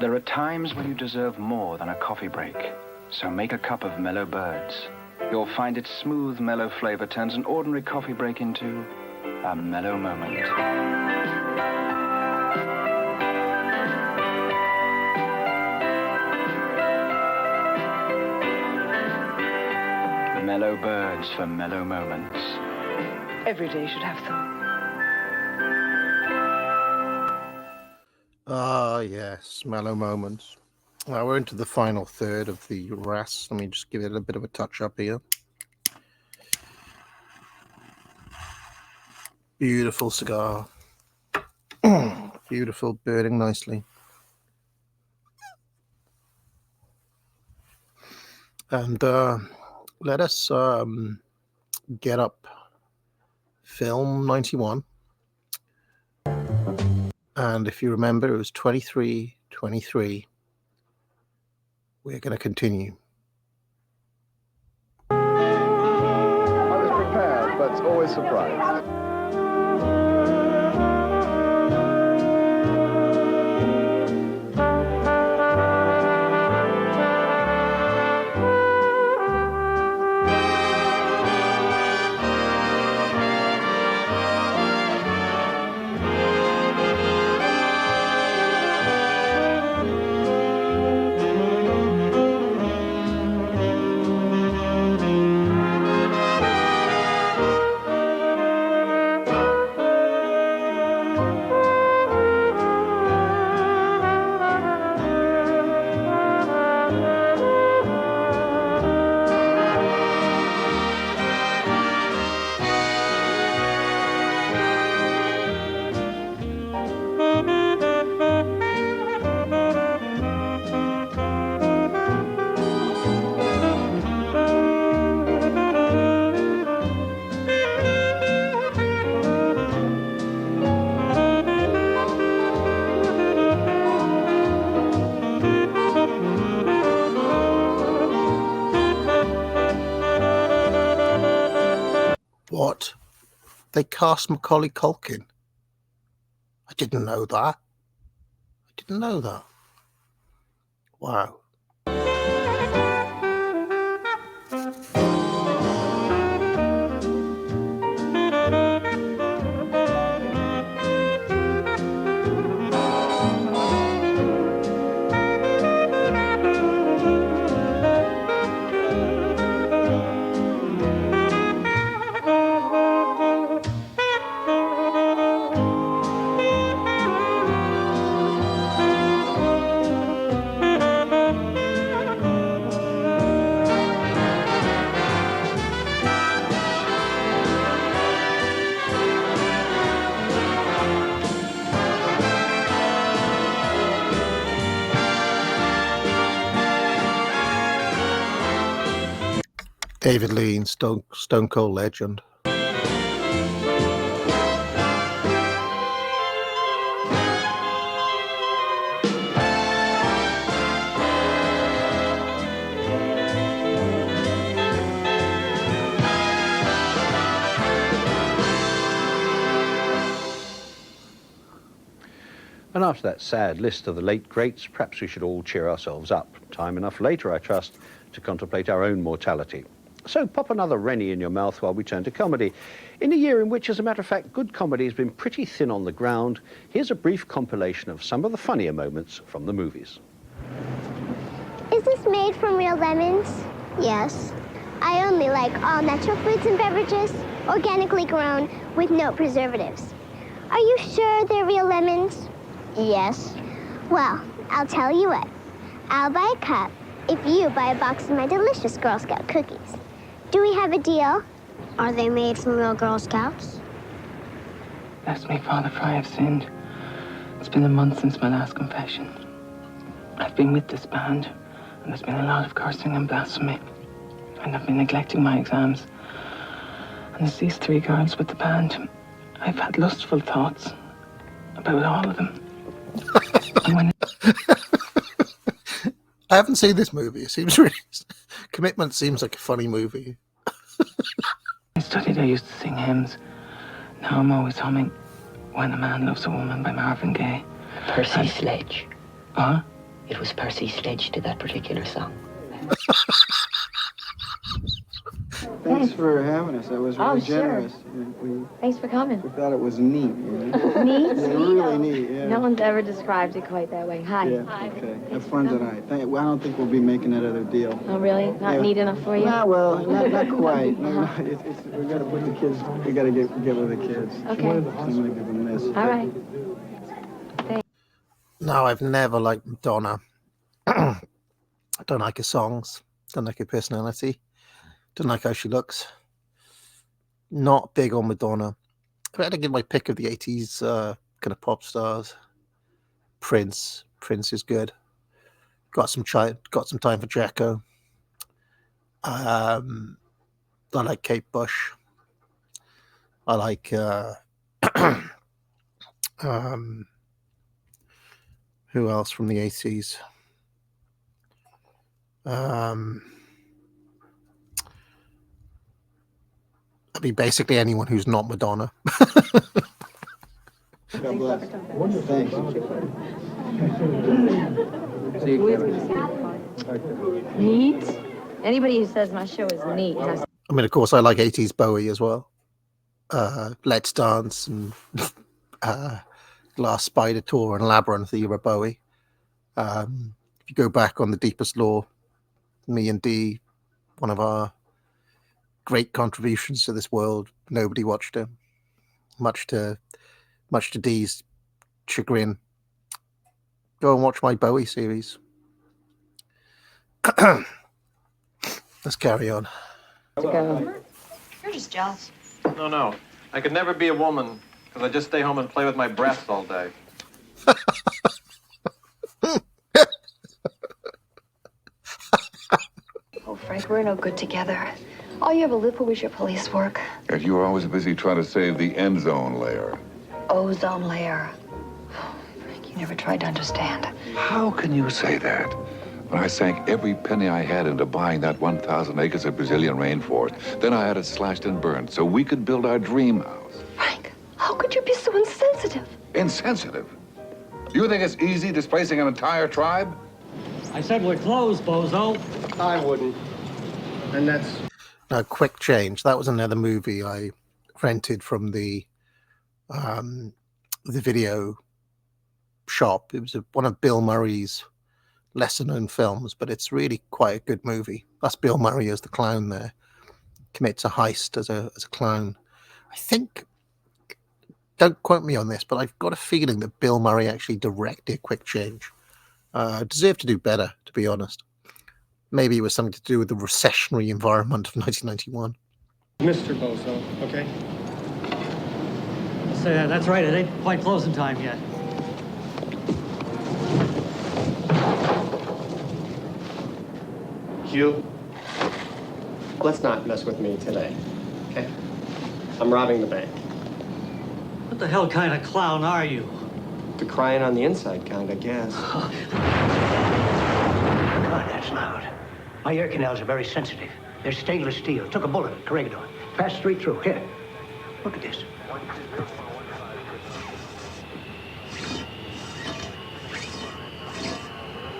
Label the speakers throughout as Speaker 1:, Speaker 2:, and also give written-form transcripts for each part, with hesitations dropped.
Speaker 1: There are times when you deserve more than a coffee break. So make a cup of Mellow Birds. You'll find its smooth, mellow flavor turns an ordinary coffee break into a mellow moment. Mellow Birds for mellow moments.
Speaker 2: Every day should have some.
Speaker 3: Ah, yes, Mellow Moments. Now we're into the final third of the RAS. Let me just give it a bit of a touch up here. Beautiful cigar. Beautiful, burning nicely. And let us get up film 91. And if you remember, it was 23. We're going to continue.
Speaker 4: I was prepared, but always surprised.
Speaker 3: What? They cast Macaulay Culkin? I didn't know that. Wow. David Lean, Stone Cold legend.
Speaker 5: And after that sad list of the late greats, perhaps we should all cheer ourselves up. Time enough later, I trust, to contemplate our own mortality. So pop another Rennie in your mouth while we turn to comedy. In a year in which, as a matter of fact, good comedy has been pretty thin on the ground, here's a brief compilation of some of the funnier moments from the movies.
Speaker 6: Is this made from real lemons? Yes. I only like all natural fruits and beverages, organically grown, with no preservatives. Are you sure they're real lemons? Yes. Well, I'll tell you what. I'll buy a cup if you buy a box of my delicious Girl Scout cookies. Do we have a deal? Are they made from real Girl Scouts?
Speaker 2: Bless me, Father, for I have sinned. It's been a month since my last confession. I've been with this band, and there's been a lot of cursing and blasphemy. And I've been neglecting my exams. And it's these three girls with the band. I've had lustful thoughts about all of them. And when
Speaker 3: I haven't seen this movie. It seems really... Commitment seems like a funny movie.
Speaker 2: I studied, I used to sing hymns. Now I'm always humming When a Man Loves a Woman by Marvin Gaye.
Speaker 7: Percy Sledge.
Speaker 2: Huh? It was Percy Sledge did that particular song.
Speaker 7: Thanks for having us. That was really generous.
Speaker 8: Sure. Thanks for coming.
Speaker 7: We thought it was neat.
Speaker 8: Neat?
Speaker 7: Yeah, really neat. Yeah.
Speaker 8: No one's ever described it quite that way. Hi.
Speaker 7: Yeah.
Speaker 8: Hi.
Speaker 7: Okay. Have fun tonight. I don't think we'll be making that other deal.
Speaker 8: Oh, really? Not neat enough for you?
Speaker 7: Not quite. No, we got to put the kids. We got to get with the kids.
Speaker 8: Okay.
Speaker 7: I'm gonna give them this.
Speaker 8: All right.
Speaker 3: No, I've never liked Madonna. I don't like her songs. Don't like her personality. Don't like how she looks. Not big on Madonna. If I had to give my pick of the 80s kind of pop stars, Prince. Prince is good. Got some time for Jacko. I like Kate Bush. I like who else from the 80s? I mean, basically anyone who's not Madonna.
Speaker 7: God bless. Thanks.
Speaker 8: Neat? Anybody who says my show is neat has...
Speaker 3: I mean, of course, I like 80s Bowie as well. Let's Dance and Glass Spider Tour and Labyrinth era Bowie. If you go back on The Deepest Law, me and Dee, one of our great contributions to this world, nobody watched him, much to Dee's chagrin. Go and watch my Bowie series. Let's carry on.
Speaker 8: Go.
Speaker 9: You're just jealous.
Speaker 10: No. I could never be a woman because I just stay home and play with my breasts all day.
Speaker 9: Oh, Frank, we're no good together. All you ever lived for was your police work.
Speaker 11: And you were always busy trying to save the end zone layer.
Speaker 9: Ozone layer. Oh, Frank, you never tried to understand.
Speaker 11: How can you say that? When I sank every penny I had into buying that 1,000 acres of Brazilian rainforest, then I had it slashed and burned so we could build our dream house.
Speaker 9: Frank, how could you be so insensitive?
Speaker 11: Insensitive? You think it's easy displacing an entire tribe?
Speaker 12: I said we're closed, bozo.
Speaker 7: I wouldn't. And that's...
Speaker 3: Now, Quick Change. That was another movie I rented from the video shop. It was one of Bill Murray's lesser-known films, but it's really quite a good movie. That's Bill Murray as the clown there. Commits a heist as a clown. I think, don't quote me on this, but I've got a feeling that Bill Murray actually directed Quick Change. Deserved to do better, to be honest. Maybe it was something to do with the recessionary environment of 1991.
Speaker 7: Mr. Bozo, okay?
Speaker 12: I'll say that. That's right. It ain't quite closing time yet.
Speaker 13: Hugh, let's not mess with me today, okay? I'm robbing the bank.
Speaker 12: What the hell kind of clown are you?
Speaker 13: The crying on the inside kind, I guess.
Speaker 14: God, that's loud. My ear canals are very sensitive. They're stainless steel. Took a bullet at Corregidor. Passed straight through. Here. Look at this.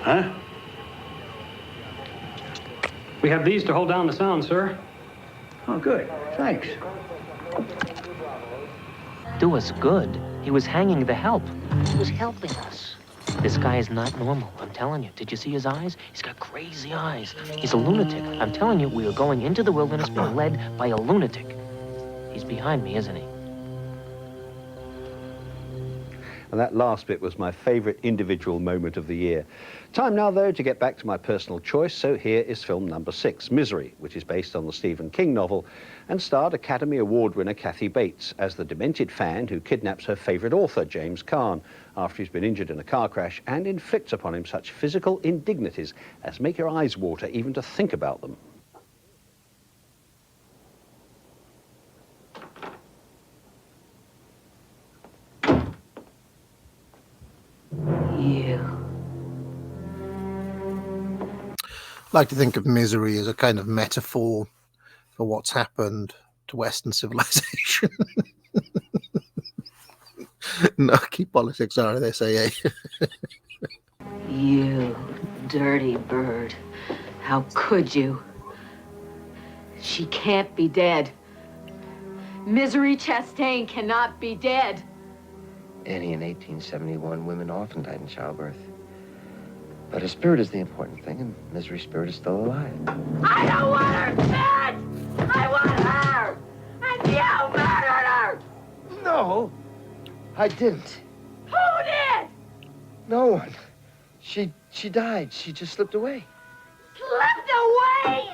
Speaker 12: Huh? We have these to hold down the sound, sir.
Speaker 14: Oh, good. Thanks.
Speaker 2: Do us good. He was hanging the help. He was helping us. This guy is not normal, I'm telling you. Did you see his eyes? He's got crazy eyes. He's a lunatic. I'm telling you, we are going into the wilderness being led by a lunatic. He's behind me, isn't he?
Speaker 5: And that last bit was my favourite individual moment of the year. Time now, though, to get back to my personal choice, so here is film number 6, Misery, which is based on the Stephen King novel and starred Academy Award winner Kathy Bates as the demented fan who kidnaps her favourite author, James Caan, after he's been injured in a car crash and inflicts upon him such physical indignities as make your eyes water even to think about them.
Speaker 3: I like to think of Misery as a kind of metaphor for what's happened to Western civilization. Narky politics are this, AA.
Speaker 8: You dirty bird. How could you? She can't be dead. Misery Chastain cannot be dead.
Speaker 15: Annie, in 1871, women often died in childbirth. But her spirit is the important thing, and Misery's spirit is still alive.
Speaker 8: I don't want her dead! I want her! And you murdered her!
Speaker 15: No, I didn't.
Speaker 8: Who did?
Speaker 15: No one. She died. She just slipped away.
Speaker 8: Slipped away!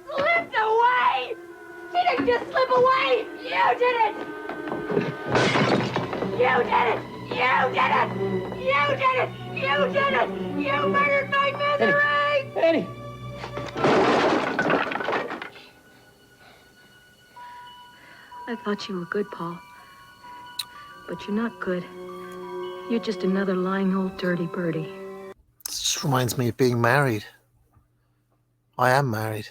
Speaker 8: Slipped away! She didn't just slip away! You did it! You did it! You did it! You did it! You did it! You murdered my Misery!
Speaker 15: Annie!
Speaker 8: I thought you were good, Paul. But you're not good. You're just another lying old dirty birdie.
Speaker 3: This just reminds me of being married. I am married.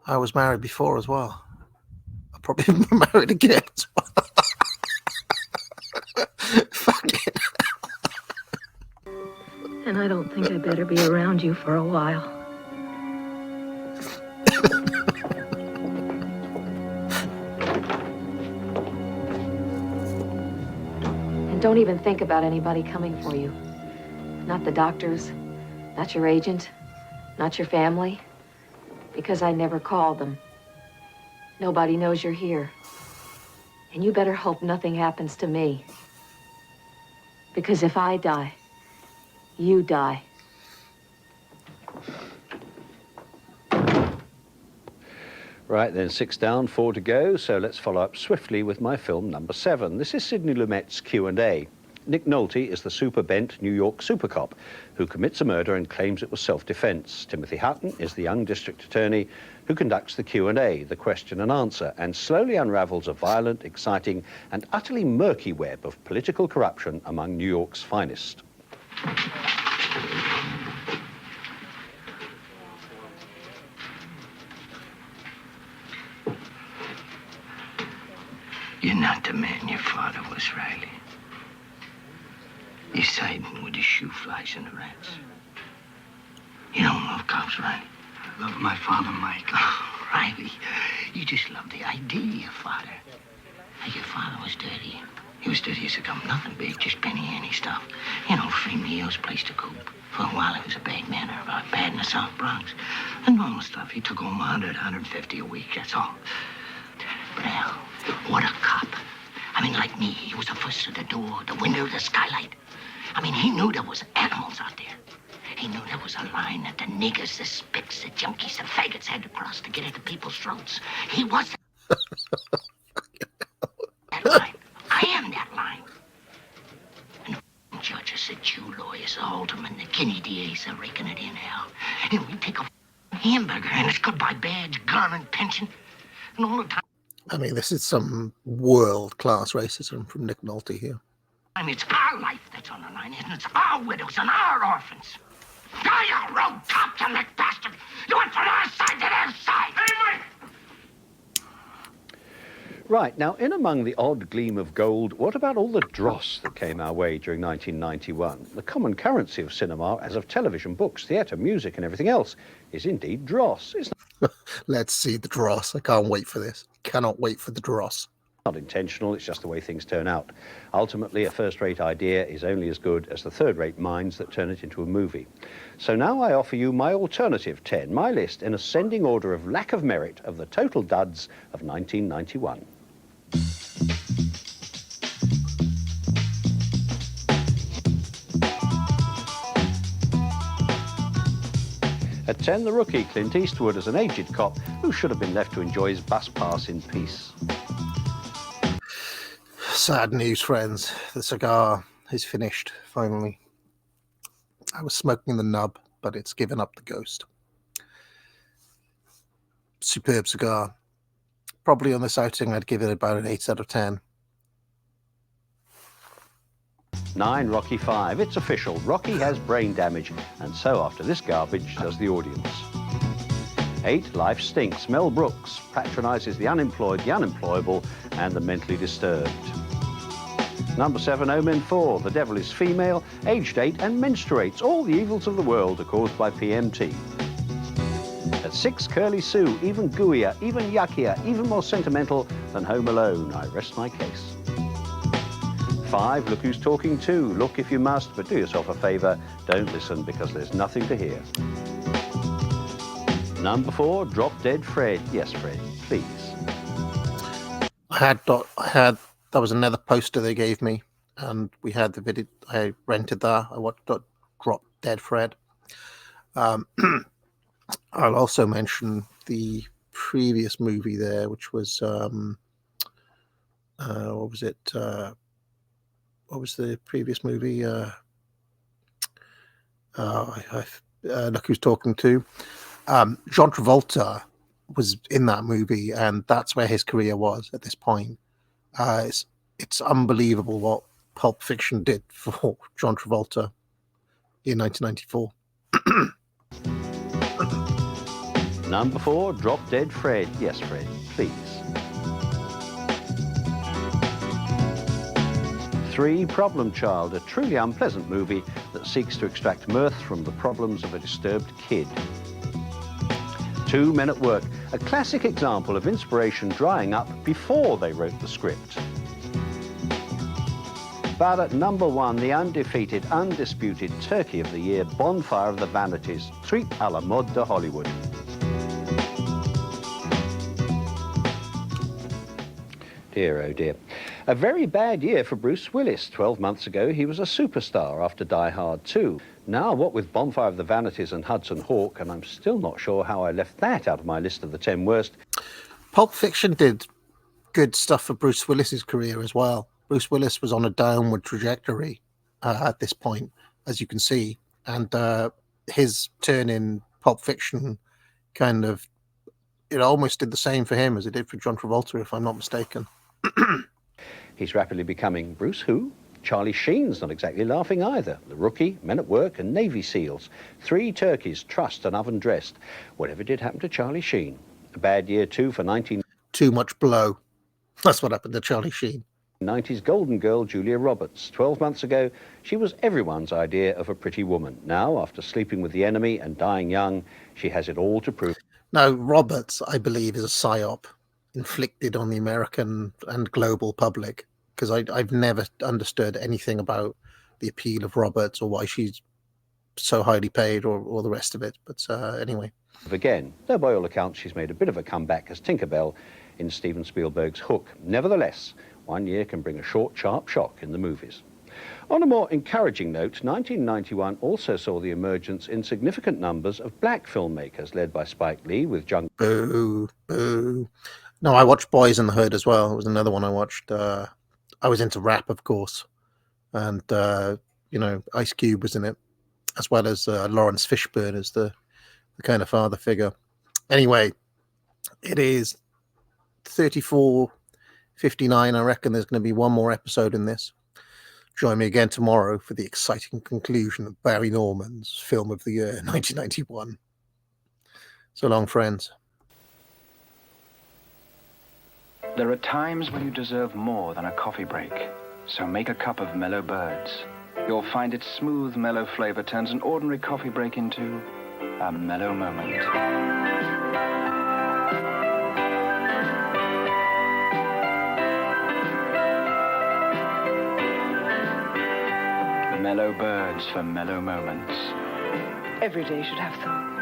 Speaker 3: I was married before as well. I'll probably be married again as well. Fuck it.
Speaker 8: And I don't think I better be around you for a while. And don't even think about anybody coming for you. Not the doctors, not your agent, not your family. Because I never called them. Nobody knows you're here. And you better hope nothing happens to me. Because if I die, you die.
Speaker 5: Right then, 6 down, 4 to go, so let's follow up swiftly with my film number 7. This is Sidney Lumet's Q&A. Nick Nolte is the super-bent New York super cop who commits a murder and claims it was self-defense. Timothy Hutton is the young district attorney who conducts the Q&A, the question and answer, and slowly unravels a violent, exciting, and utterly murky web of political corruption among New York's finest.
Speaker 14: You're not the man your father was, Riley. You're siding with the shoe flies and the rats. You don't love cops, Riley. I love my father, Mike. Oh, Riley, you just love the idea of your father. Your father was dirty. He was dirty as a gum, nothing big, just penny ante stuff. You know, free meals, place to coop. For a while, he was a bag man or about bad in the South Bronx. The normal stuff. He took home 100, 150 a week, that's all. But hell, what a cop. I mean, like me, he was the first to the door, the window, the skylight. I mean, he knew there was animals out there. He knew there was a line that the niggers, the spics, the junkies, the faggots had to cross to get at the people's throats. He was that line. I am that line. And the judges, the Jew lawyers, the aldermen, the guinea DAs are raking it in hell. And we take a hamburger and it's goodbye badge, gun, and pension. And all the time.
Speaker 3: I mean, this is some world-class racism from Nick Nolte here.
Speaker 14: And it's our life that's on the line, isn't it? It's our widows and our orphans. Now you rogue cop, you neck bastard! You went from our side to their side! Hey, Mike!
Speaker 5: Right, now in among the odd gleam of gold, what about all the dross that came our way during 1991? The common currency of cinema, as of television, books, theatre, music and everything else, is indeed dross. It's
Speaker 3: Let's see the dross. I can't wait for this. Cannot wait for the dross.
Speaker 5: not intentional, it's just the way things turn out. Ultimately, a first-rate idea is only as good as the third-rate minds that turn it into a movie. So now I offer you my alternative 10, my list in ascending order of lack of merit of the total duds of 1991. At 10, the rookie, Clint Eastwood, as an aged cop who should have been left to enjoy his bus pass in peace.
Speaker 3: Sad news, friends. The cigar is finished, finally. I was smoking the nub, but it's given up the ghost. Superb cigar. Probably on this outing, I'd give it about an 8 out of 10.
Speaker 5: 9, Rocky 5. It's official. Rocky has brain damage, and so after this garbage does the audience. 8, Life Stinks. Mel Brooks patronises the unemployed, the unemployable, and the mentally disturbed. Number 7, Omen 4. The devil is female, aged 8 and menstruates. All the evils of the world are caused by PMT. At 6, Curly Sue. Even gooier, even yuckier, even more sentimental than Home Alone. I rest my case. 5, Look Who's Talking Too. Look if you must, but do yourself a favour. Don't listen because there's nothing to hear. Number 4, Drop Dead Fred. Yes, Fred, please.
Speaker 3: That was another poster they gave me, and we had the video. I rented that. I watched Drop Dead Fred. I'll also mention the previous movie there, which was what was it? What was the previous movie? Look Who's Talking To. John Travolta was in that movie, and that's where his career was at this point. It's unbelievable what Pulp Fiction did for John Travolta in 1994.
Speaker 5: Number 4, Drop Dead Fred. Yes, Fred, please. 3, Problem Child, a truly unpleasant movie that seeks to extract mirth from the problems of a disturbed kid. 2, Men at Work, a classic example of inspiration drying up before they wrote the script. But at number 1, the undefeated, undisputed Turkey of the Year, Bonfire of the Vanities, Truc à la mode de Hollywood. Dear, oh dear. A very bad year for Bruce Willis. 12 months ago, he was a superstar after Die Hard 2. Now, what with Bonfire of the Vanities and Hudson Hawk, and I'm still not sure how I left that out of my list of the 10 worst.
Speaker 3: Pulp Fiction did good stuff for Bruce Willis's career as well. Bruce Willis was on a downward trajectory at this point, as you can see, and his turn in Pulp Fiction kind of, it almost did the same for him as it did for John Travolta, if I'm not mistaken.
Speaker 5: He's rapidly becoming Bruce who? Charlie Sheen's not exactly laughing either. The Rookie, Men at Work and Navy SEALs. 3 turkeys, trussed and oven dressed. Whatever did happen to Charlie Sheen? A bad year too for
Speaker 3: Too much blow. That's what happened to Charlie Sheen.
Speaker 5: 90s golden girl Julia Roberts. 12 months ago, she was everyone's idea of a pretty woman. Now, after sleeping with the enemy and dying young, she has it all to prove.
Speaker 3: Now, Roberts, I believe, is a psyop inflicted on the American and global public, because I've never understood anything about the appeal of Roberts or why she's so highly paid or the rest of it. But anyway.
Speaker 5: Again, though by all accounts she's made a bit of a comeback as Tinkerbell in Steven Spielberg's Hook. Nevertheless, 1 year can bring a short, sharp shock in the movies. On a more encouraging note, 1991 also saw the emergence in significant numbers of black filmmakers led by Spike Lee with
Speaker 3: Boo, boo. No, I watched Boys in the Hood as well. It was another one I watched. I was into rap, of course. And, Ice Cube was in it, as well as Lawrence Fishburne as the kind of father figure. Anyway, it is 34:59. I reckon there's going to be one more episode in this. Join me again tomorrow for the exciting conclusion of Barry Norman's Film of the Year, 1991. So long, friends.
Speaker 1: There are times when you deserve more than a coffee break, so make a cup of Mellow Birds. You'll find its smooth, mellow flavor turns an ordinary coffee break into a mellow moment. Mellow Birds for mellow moments.
Speaker 16: Every day should have some.